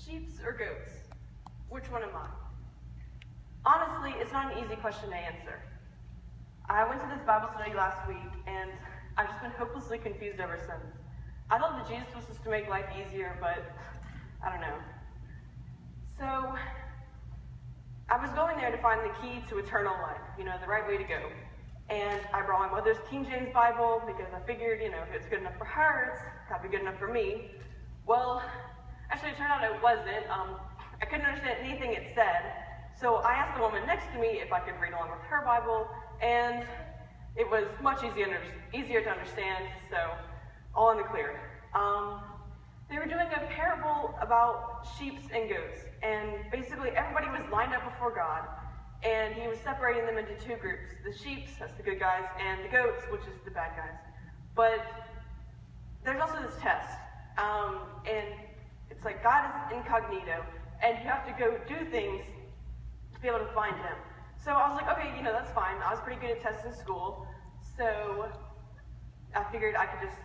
Sheeps or goats? Which one am I? Honestly, it's not an easy question to answer. I went to this Bible study last week, and I've just been hopelessly confused ever since. I thought that Jesus was supposed to make life easier, but I don't know. So, I was going there to find the key to eternal life, the right way to go. And I brought my mother's King James Bible because I figured, if it's good enough for her, it's got to be good enough for me. Well, actually it turned out it wasn't. I couldn't understand anything it said. So I asked the woman next to me if I could read along with her Bible, and it was much easier to understand, so all in the clear. They were doing a parable about sheep and goats, and basically everybody was lined up before God, and he was separating them into two groups. The sheep, that's the good guys, and the goats, which is the bad guys. But there's also this test, and it's like God is incognito, and you have to go do things to be able to find him. So I was like, okay, that's fine. I was pretty good at tests in school, so I figured I could just,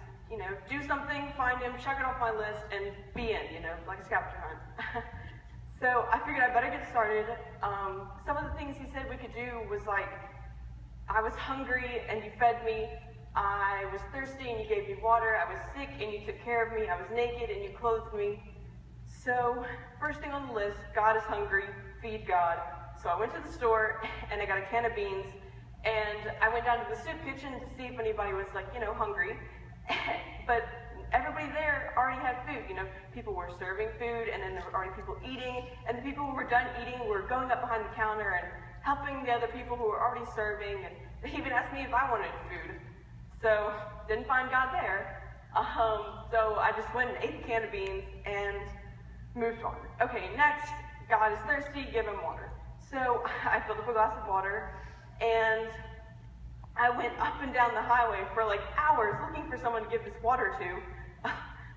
do something, find him, check it off my list, and be in, like a scavenger hunt. So I figured I better get started. Some of the things he said we could do was like, I was hungry and you fed me. I was thirsty and you gave me water. I was sick and you took care of me. I was naked and you clothed me. So first thing on the list, God is hungry, feed God. So I went to the store and I got a can of beans, and I went down to the soup kitchen to see if anybody was hungry. But everybody there already had food. People were serving food, and then there were already people eating, and the people who were done eating were going up behind the counter and helping the other people who were already serving, and they even asked me if I wanted food. So, didn't find God there. So I just went and ate the can of beans and moved on. Okay, next, God is thirsty, give him water. So I filled up a glass of water, and I went up and down the highway for like hours looking for someone to give this water to,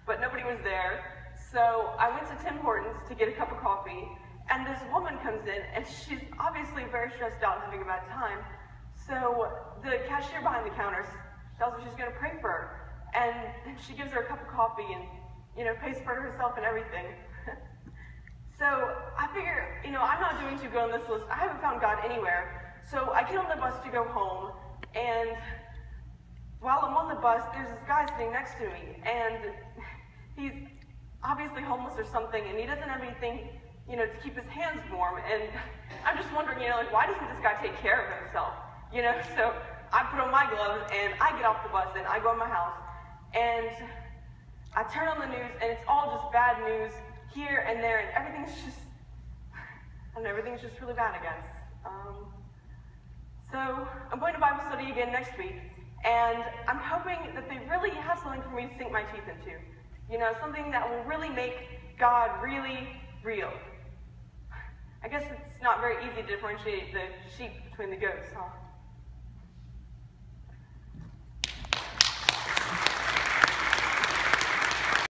but nobody was there. So I went to Tim Hortons to get a cup of coffee, and this woman comes in, and she's obviously very stressed out, having a bad time. So the cashier behind the counter tells her she's going to pray for her, and she gives her a cup of coffee and, pays for herself and everything. So I figure, I'm not doing too good on this list. I haven't found God anywhere. So I get on the bus to go home, and while I'm on the bus, there's this guy sitting next to me, and he's obviously homeless or something, and he doesn't have anything, to keep his hands warm, and I'm just wondering, why doesn't this guy take care of himself? So I put on my gloves, and I get off the bus, and I go in my house, and I turn on the news, and it's all just bad news here and there, and everything's just, everything's just really bad, I guess. So I'm going to Bible study again next week, and I'm hoping that they really have something for me to sink my teeth into. Something that will really make God really real. I guess it's not very easy to differentiate the sheep between the goats, huh?